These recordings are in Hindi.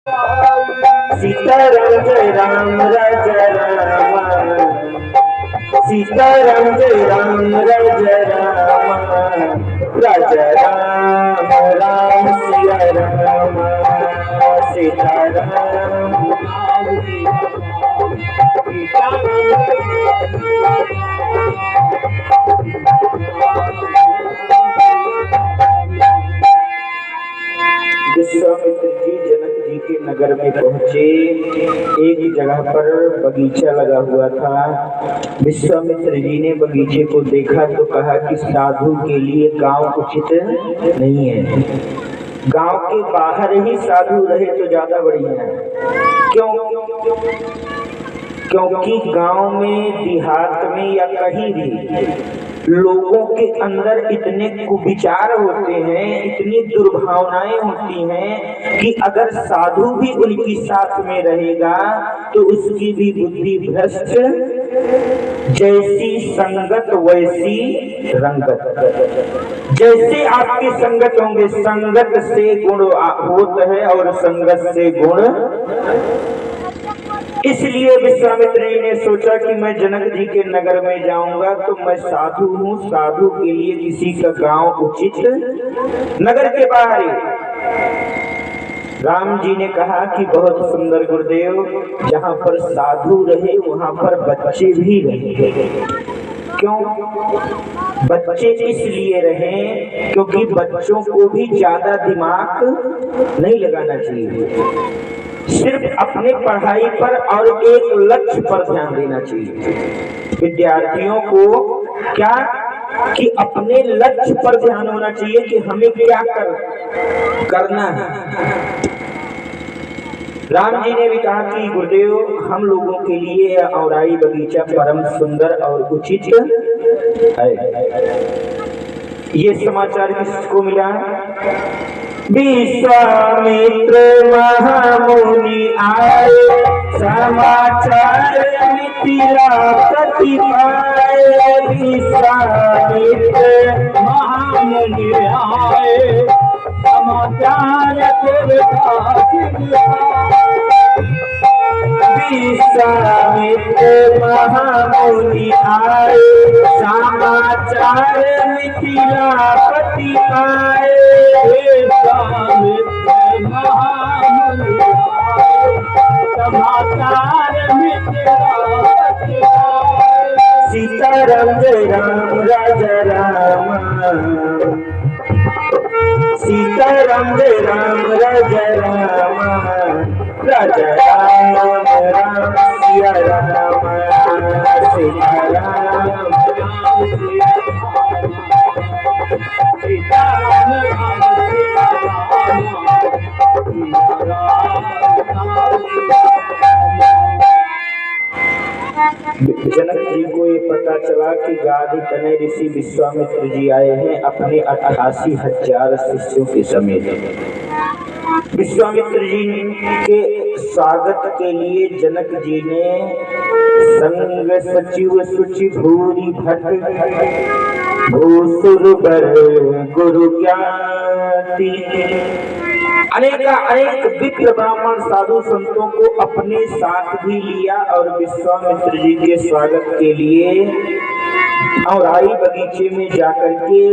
सीताराम जय राम राजा राम, सीताराम जय राम राजा राम, राजा राम राम सिया राम, सीताराम विश्वामित्र जी जनक जी के नगर में पहुंचे। एक जगह पर बगीचा लगा हुआ था। विश्वामित्र जी ने बगीचे को देखा तो कहा कि साधु के लिए गांव उचित नहीं है, गांव के बाहर ही साधु रहे तो ज्यादा बढ़िया है। क्यों? क्योंकि गांव में, देहात में या कहीं भी लोगों के अंदर इतने कुविचार होते हैं, इतनी दुर्भावनाएं होती हैं कि अगर साधु भी उनकी साथ में रहेगा तो उसकी भी बुद्धि भ्रष्ट, जैसी संगत वैसी रंगत। जैसे आपके संगत होंगे, संगत से गुण होता है और संगत से गुण। इसलिए विश्वामित्र जी ने सोचा कि मैं जनक जी के नगर में जाऊंगा तो मैं साधु हूँ, साधु के लिए किसी का गांव उचित, नगर के बाहर ही। राम जी ने कहा कि बहुत सुंदर गुरुदेव, जहाँ पर साधु रहे वहां पर बच्चे भी रहे। क्यों? बच्चे इसलिए रहे क्योंकि बच्चों को भी ज्यादा दिमाग नहीं लगाना चाहिए, सिर्फ अपने पढ़ाई पर और एक लक्ष्य पर ध्यान देना चाहिए। विद्यार्थियों को क्या कि अपने लक्ष्य पर ध्यान होना चाहिए कि हमें क्या करना है। राम जी ने भी कहा कि गुरुदेव, हम लोगों के लिए औराई बगीचा परम सुंदर और उचित है। ये समाचार किसको मिला? विश्वामित्र महामुनि आए, समाचार मिथिलापति पाए। विश्वामित्र महामुनि आए, समाचार विश्वामित्र महामुनि आए, समाचार मिथिलापति पाए। विश्वामित्र महामुनि आए, समाचार मिथिलापति पाए। सीताराम जय राम राजा राम, सीताराम जय राम राजा राम, राजा राम राम सिया राम, सीताराम जनक जी को ये पता चला कि गादी तनय ऋषि विश्वामित्र जी आए हैं अपने 88,000 शिष्यों के समेत। विश्वामित्र जी के स्वागत के लिए जनक जी ने संग सचिव सुचि भूरि भट, भूसुर बर गुरु ज्ञाति, अनेक विप्र ब्राह्मण साधु संतों को अपने साथ भी लिया और विश्वामित्र जी के स्वागत के लिए औराई बगीचे में जाकर के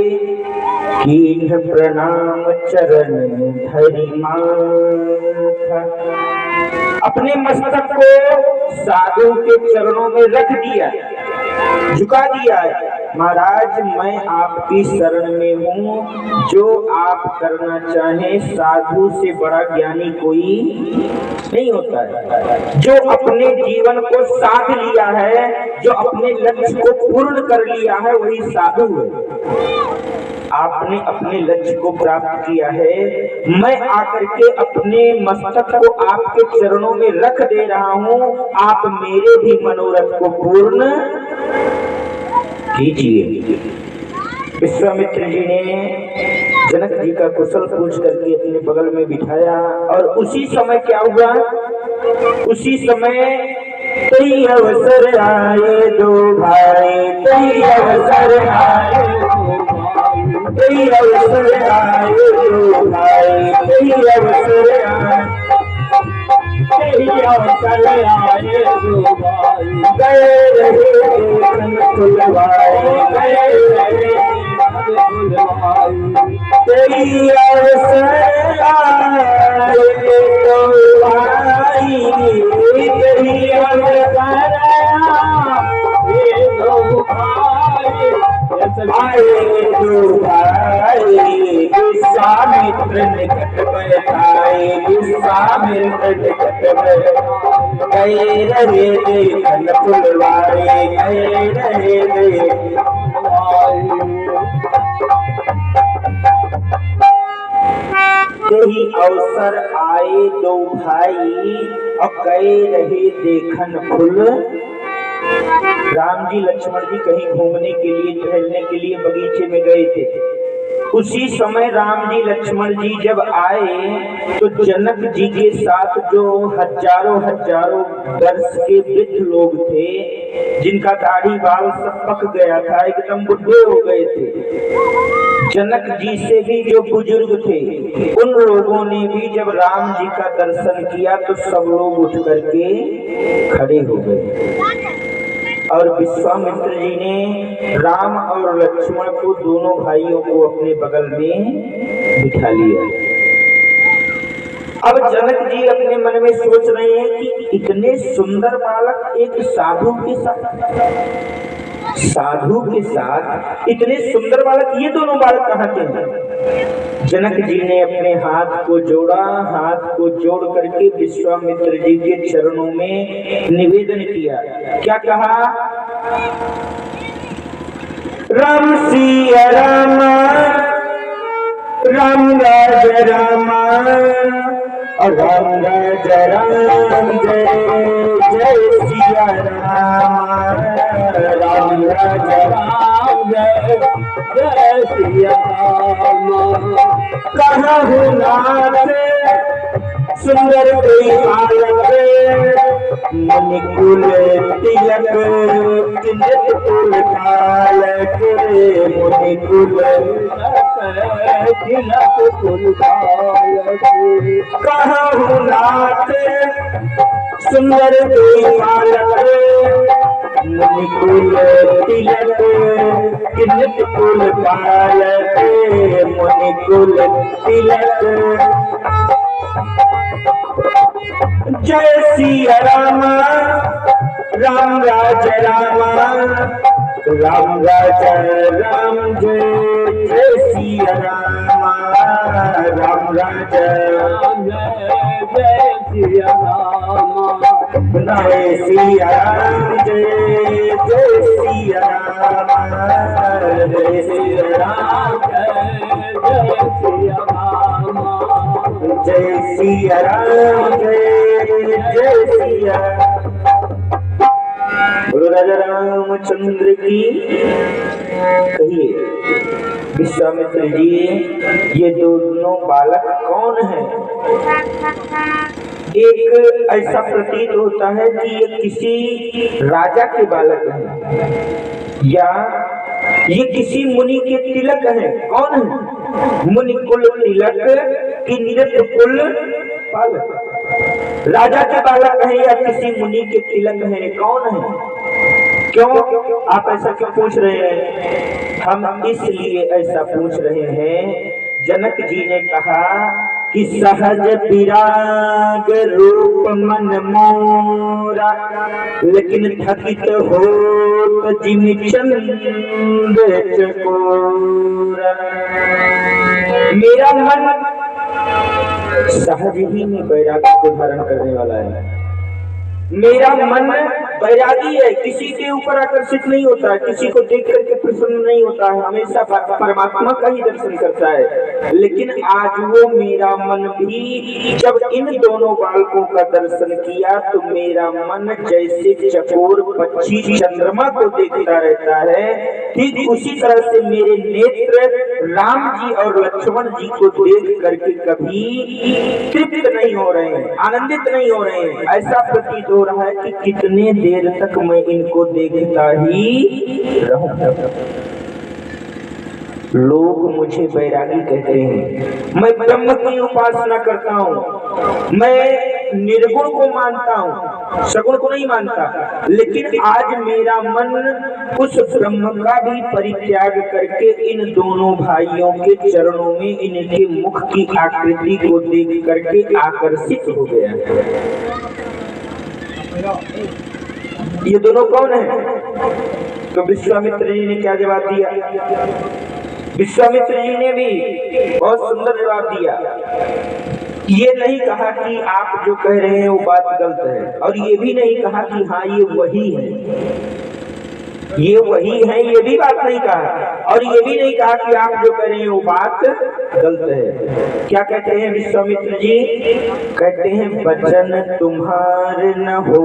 कीन्ह प्रणाम चरण धरि माथा, अपने मस्तक को साधु के चरणों में रख दिया, झुका दिया है। महाराज, मैं आपकी शरण में हूँ, जो आप करना चाहें। साधु से बड़ा ज्ञानी कोई नहीं होता है। जो अपने जीवन को साध लिया है, जो अपने लक्ष्य को पूर्ण कर लिया है, वही साधु है। आपने अपने लक्ष्य को प्राप्त किया है, मैं आकर के अपने मस्तक को आपके चरणों में रख दे रहा हूँ, आप मेरे भी मनोरथ को पूर्ण कीजिए। विश्वामित्र जी ने जनक जी का कुशल पूछ करके अपने बगल में बिठाया और उसी समय क्या हुआ? उसी समय कई अवसर आए दो भाई, कई अवसर आए दो भाई, कई अवसर आए दो भाई, कई अवसर आए। अवसर आए दो भाई, गए रहे देखन फुलवाए, गए रहे फुलवाई, तेरी अवसर आए तो भाई, तेरी अवसर ये दो भाई, आए तो भाई, विश्वामित्र निकट बैठाए, विश्वामित्र निकट बैठाए, गए रहे देखन फुलवाए, गए रहे देखन यही अवसर आए दो भाई और गए रहे देखन फुल। राम जी लक्ष्मण जी कहीं घूमने के लिए टहलने के लिए बगीचे में गए थे। उसी समय राम जी लक्ष्मण जी जब आए तो जनक जी के साथ जो हजारों हजारों वर्ष के वृद्ध लोग थे, जिनका दाढ़ी बाल सब पक गया था, एकदम बुढ़े हो गए थे, जनक जी से भी जो बुजुर्ग थे, उन लोगों ने भी जब राम जी का दर्शन किया तो सब लोग उठ करके खड़े हो गए और विश्वामित्र जी ने राम और लक्ष्मण को, दोनों भाइयों को अपने बगल में बिठा लिया। अब जनक जी अपने मन में सोच रहे हैं कि इतने सुंदर बालक एक साधु के साथ इतने सुंदर बालक, ये दोनों बालक कहाँ के हैं? जनक जी ने अपने हाथ को जोड़ा, हाथ को जोड़ करके विश्वामित्र जी के चरणों में निवेदन किया। क्या कहा? राम सिया राम, राम राज रामा, राम राज राम, जय जय सिया राम, राम राज राम, जय जय सिया राम, कहु नाथ सुंदर कोई बालक, मुनिकुल तिलक किन्नत कुल कालक, मुनिकुल तिलक कुल कालक, कहु नाथ सुंदर कोई बालक, मुनिकुल तिलक किन्नत कुल कालक, मुनिकुल तिलक। जय सिया राम, राम राज राम, राम राज राम, जय जय सिया राम, राम राज राम, जय सिया राम, जय सिया राम, जय जय सिया राम, जय सिया राम, जय सिया राम, जय सिया राम, जय जय सिया। बोलो राजा रामचंद्र की। कहिए विश्वामित्र जी, ये दोनों बालक कौन हैं? एक ऐसा प्रतीत होता है कि ये किसी राजा के बालक हैं या ये किसी मुनि के तिलक हैं। कौन है? मुनि कुल तिलक की निरत कुल बालक, राजा के बालक हैं या किसी मुनि के तिलक हैं? कौन है? क्यों आप ऐसा क्यों पूछ रहे हैं? हम इसलिए ऐसा पूछ रहे हैं, जनक जी ने कहा कि सहज विराग रूप मन मोरा, लेकिन थकित हो जिम चंद चकोरा। मेरा मन सहज ही में वैराग्य को धारण करने वाला है। मेरा मन वैरागी है, किसी के ऊपर आकर्षित नहीं होता है, किसी को देख करके प्रसन्न नहीं होता है, हमेशा परमात्मा का ही दर्शन करता है। लेकिन आज वो मेरा मन भी जब इन दोनों बालकों का दर्शन किया तो मेरा मन जैसे चकोर पक्षी चंद्रमा को देखता रहता है, ठीक उसी तरह से मेरे नेत्र राम जी और लक्ष्मण जी को देख करके कभी तृप्त नहीं हो रहे हैं, आनंदित नहीं हो रहे हैं। ऐसा प्रतीत हो रहा है कि कितने देर तक मैं इनको देखता ही रहूं। लोग मुझे बैरागी कहते हैं, मैं ब्रह्म की उपासना करता हूँ, मैं निर्गुण को मानता हूँ, सगुण को नहीं मानता। लेकिन आज मेरा मन उस ब्रह्म का भी परित्याग करके इन दोनों भाइयों के चरणों में इनके मुख की आकृति को देख करके आकर्षित हो गया। ये दोनों कौन है? तो विश्वामित्र जी ने क्या जवाब दिया? विश्वामित्र जी ने भी बहुत सुंदर जवाब दिया। ये नहीं कहा कि आप जो कह रहे हैं वो बात गलत है, और ये भी नहीं कहा कि हाँ ये वही है, ये वही है, ये भी बात नहीं कहा। और ये भी नहीं कहा कि आप जो कह रहे हैं वो बात गलत है। क्या कहते हैं विश्वामित्र जी? कहते हैं वचन तुम्हार न हो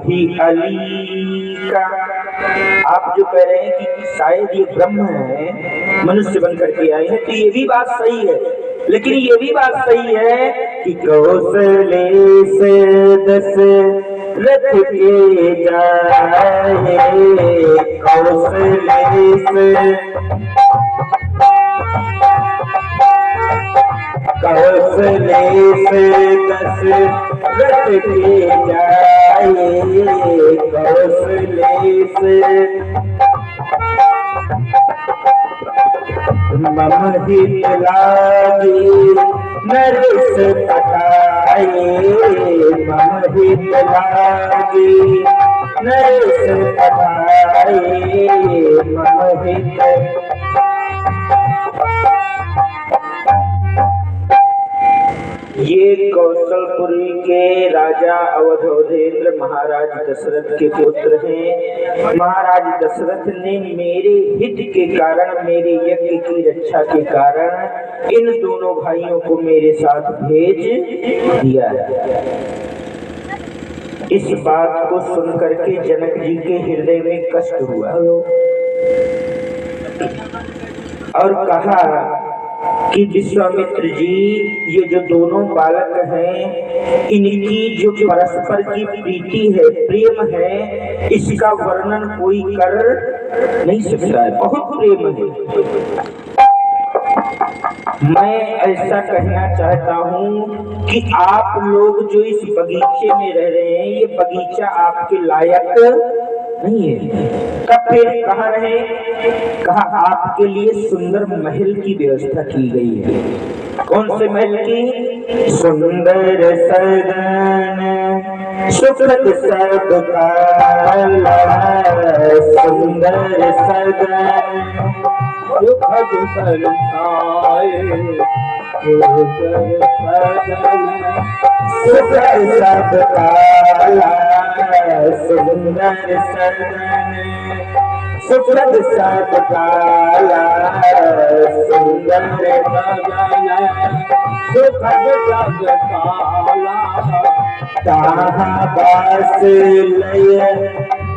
ही अली का। आप जो कह रहे हैं कि शायद ये ब्रह्म है, मनुष्य बन करके आए हैं, तो ये भी बात सही है। लेकिन ये भी बात सही है कि कौशले से दशरथ के जाए, कौशले से दशरथ के जाए, कौशले से मम हित लागे नरेश तकाए, मम हित लागे नरेश तकाए, मम हित। ये कौशलपुरी के राजा अवधेंद्र महाराज दशरथ के पुत्र हैं। महाराज दशरथ ने मेरे हित के कारण, मेरे यज्ञ की रक्षा के कारण इन दोनों भाइयों को मेरे साथ भेज दिया है। इस बात को सुनकर के जनक जी के हृदय में कष्ट हुआ और कहा कि विश्वामित्र जी, ये जो दोनों बालक हैं, इनकी जो परस्पर की प्रीति है, प्रेम है, इसका वर्णन कोई कर नहीं सकता है। बहुत प्रेम है। मैं ऐसा कहना चाहता हूँ कि आप लोग जो इस बगीचे में रह रहे हैं, ये बगीचा आपके लायक नहीं है। कब फिर कहाँ रहे? कहा आपके लिए सुंदर महल की व्यवस्था की गई है। कौन से महल की? सुंदर सदन सुखद सब काला, सुंदर सदन सुखद सरसाए, सुंदर सदन सुखद सब काला, सुंदर सदन सुखद सब काला, सुंदर सदन सुखद सब काला। कहाँ बास लय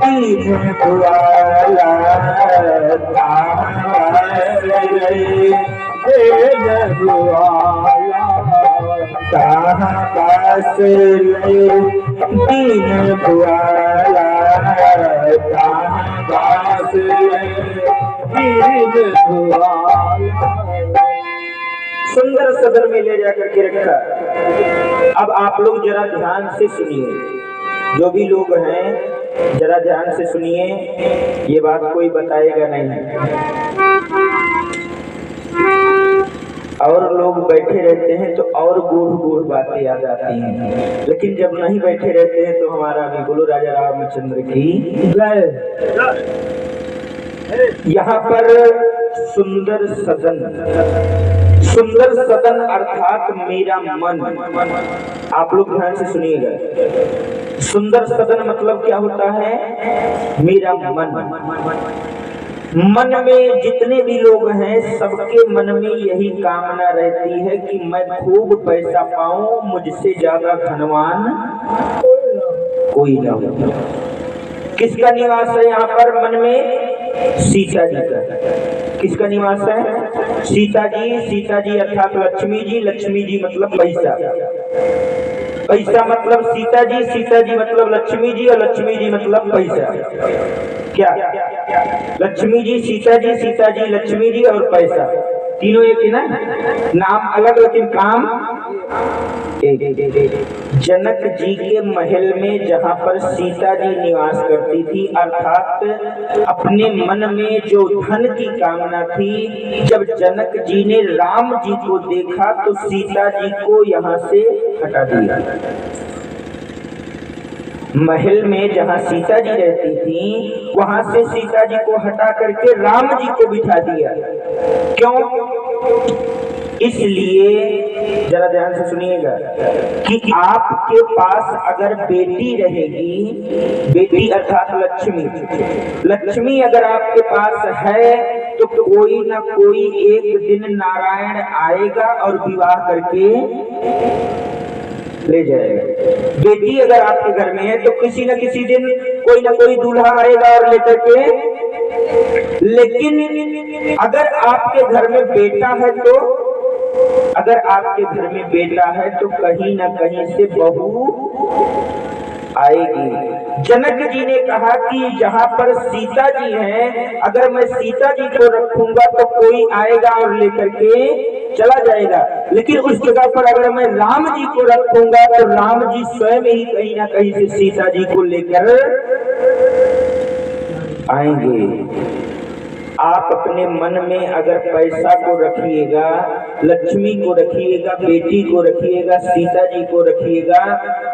दीन भुआला, कहाँ बास लय दीन भुआला, कहाँ बास लय दीन भुआला, कहाँ बास लय दीन भुआला। सुंदर सदन में ले जाकर के रखा। अब आप लोग जरा ध्यान से सुनिए, जो भी लोग हैं जरा ध्यान से सुनिए, ये बात कोई बताएगा नहीं। और लोग बैठे रहते हैं तो और गूढ़ गूढ़ बातें याद आती हैं, लेकिन जब नहीं बैठे रहते हैं तो हमारा भी बोलो राजा रामचंद्र की जय। यहाँ पर सुंदर सदन, सुंदर सदन अर्थात मेरा मन। आप लोग ध्यान से सुनिएगा। सुंदर सदन मतलब क्या होता है? मेरा मन। मन में जितने भी लोग हैं, सबके मन में यही कामना रहती है कि मैं खूब पैसा पाऊं, मुझसे ज्यादा धनवान कोई ना हो। किसका निवास है यहाँ पर मन में? सीता जी का। किसका निवास है? सीता जी। सीता जी अर्थात लक्ष्मी जी। लक्ष्मी जी मतलब पैसा। पैसा मतलब सीता जी, सीता जी मतलब लक्ष्मी जी, और लक्ष्मी जी मतलब पैसा। क्या? लक्ष्मी जी, सीता जी, सीता जी, लक्ष्मी जी और पैसा, तीनों एक ही ना? नाम अलग लेकिन काम एक। जनक जी के महल में जहाँ पर सीता जी निवास करती थी, अर्थात अपने मन में जो धन की कामना थी, जब जनक जी ने राम जी को देखा तो सीता जी को यहाँ से हटा दिया। महल में जहाँ सीता जी रहती थी वहां से सीता जी को हटा करके राम जी को बिठा दिया। क्यों? इसलिए जरा ध्यान से सुनिएगा कि आपके पास अगर बेटी रहेगी, बेटी अर्थात लक्ष्मी, लक्ष्मी अगर आपके पास है तो कोई ना कोई एक दिन नारायण आएगा और विवाह करके ले जाएगा। बेटी अगर आपके घर में है तो किसी न किसी दिन कोई ना कोई दूल्हा आएगा और लेकर के। लेकिन अगर आपके घर में बेटा है तो, अगर आपके घर में बेटा है तो कहीं ना कहीं से बहू आएगी। जनक जी ने कहा कि जहाँ पर सीता जी हैं, अगर मैं सीता जी को रखूंगा तो कोई आएगा और लेकर के चला जाएगा, लेकिन उस जगह पर अगर मैं राम जी को रखूंगा तो राम जी स्वयं ही कहीं ना कहीं से सीता जी को लेकर आएंगे। आप अपने मन में अगर पैसा को रखिएगा, लक्ष्मी को रखिएगा, बेटी को रखिएगा, सीता जी को रखिएगा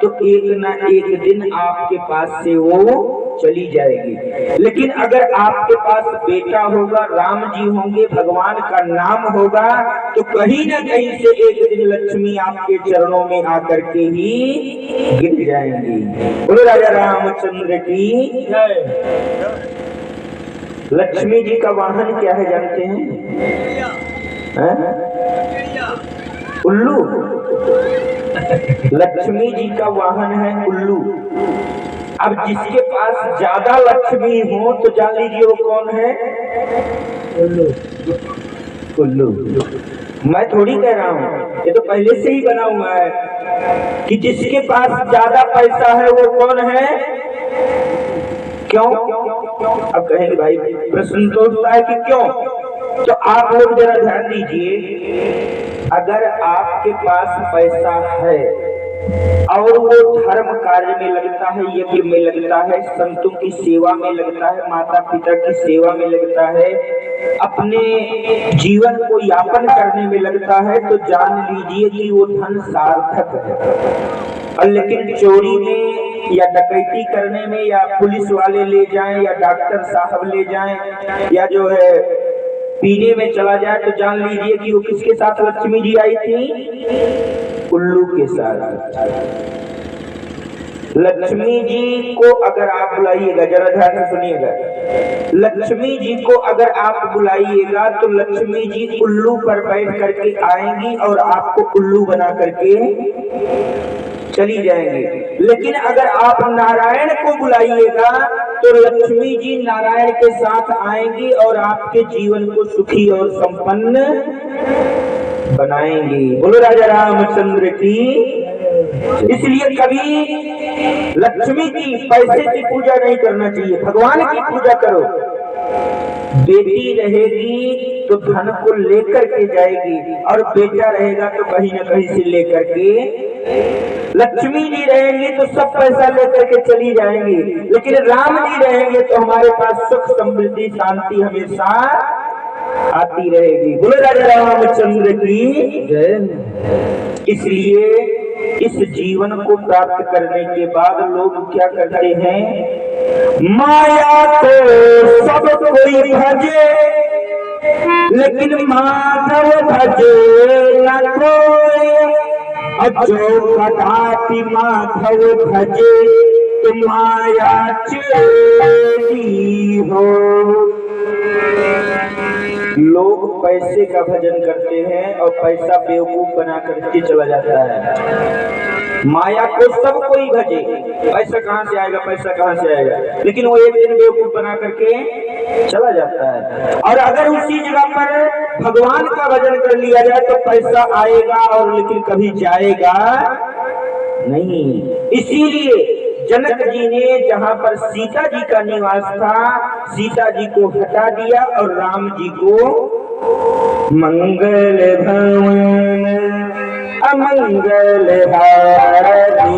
तो एक ना एक दिन आपके पास से वो चली जाएगी। लेकिन अगर आपके पास बेटा होगा, राम जी होंगे, भगवान का नाम होगा तो कहीं ना कहीं से एक दिन लक्ष्मी आपके चरणों में आकर के ही गिर जाएंगी। बोलो राजा रामचंद्र की जय। लक्ष्मी जी का वाहन क्या है जानते हैं? उल्लू। लक्ष्मी जी का वाहन है उल्लू। अब जिसके पास ज्यादा लक्ष्मी हो तो जान लीजिए वो कौन है? उल्लू। उल्लू। मैं थोड़ी कह रहा हूँ, ये तो पहले से ही बना हुआ है कि जिसके पास ज्यादा पैसा है वो कौन है। क्यों? अब कहेंगे भाई प्रश्न तो होता है कि क्यों, तो आप लोग जरा ध्यान दीजिए। अगर आपके पास पैसा है और वो धर्म कार्य में लगता है, यज्ञ में लगता है, संतों की सेवा में लगता है, माता पिता की सेवा में लगता है, अपने जीवन को यापन करने में लगता है, तो जान लीजिए कि वो धन सार्थक है। और लेकिन चोरी में या डकैती करने में या पुलिस वाले ले जाएं या डॉक्टर साहब ले जाएं या जो है पीने में चला जाए तो जान लीजिए कि वो किसके साथ लक्ष्मी जी आई थी? उल्लू के साथ। लक्ष्मी जी को अगर आप बुलाइएगा, जरा ध्यान से सुनिएगा, लक्ष्मी जी को अगर आप बुलाइएगा तो लक्ष्मी जी उल्लू पर बैठ करके आएंगी और आपको उल्लू बना करके चली जाएंगे। लेकिन अगर आप नारायण को बुलाइएगा तो लक्ष्मी जी नारायण के साथ आएंगी और आपके जीवन को सुखी और संपन्न बनाएंगी। बोलो राजा रामचंद्र की। इसलिए कभी लक्ष्मी की, पैसे की पूजा नहीं करना चाहिए, भगवान की पूजा करो। बेटी रहेगी तो धन को लेकर के जाएगी और बेटा रहेगा तो कहीं ना कहीं से लेकर के। लक्ष्मी जी रहेंगे तो सब पैसा लेकर के चली जाएंगी, लेकिन राम जी रहेंगे तो हमारे पास सुख समृद्धि शांति हमेशा आती रहेगी। बोलो राजा रामचंद्र की जय। इसलिए इस जीवन को प्राप्त करने के बाद लोग क्या करते हैं? माया को सब कोई भजे लेकिन माधव भजे न कोई, जो कदापि माधव भजे तो माया चेली हो। लोग पैसे का भजन करते हैं और पैसा बेवकूफ बना करके चला जाता है। माया को सब कोई भजे, पैसा कहाँ से आएगा, पैसा कहाँ से आएगा, लेकिन वो एक दिन बेवकूफ बना करके चला जाता है। और अगर उसी जगह पर भगवान का भजन कर लिया जाए तो पैसा आएगा और लेकिन कभी जाएगा नहीं। इसीलिए जनक जी ने जहाँ पर सीता जी का निवास था, सीता जी को हटा दिया और राम जी को मंगल भवन अमंगल हारी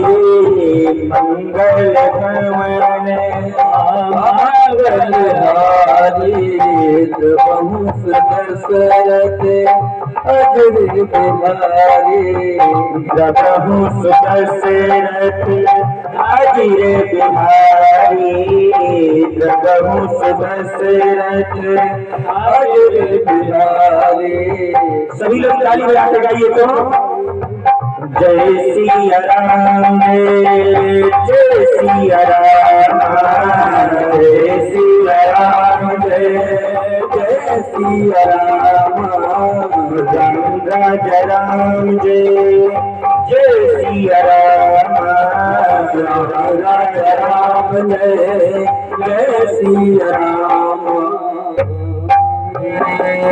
मंगल भवन मंगल हारी बहु दशरथ अजर बिहारी प्रभु दशरथ अजिर बिहारी प्रभु दशरथ अजर बिहारी। सभी लोग ताली बजा के गाइए तो जय सिया राम जय सिया राम जय सिया राम जय सिया राम राम राजा राम जय जय सिया राम राजा राम जय जय सिया राम।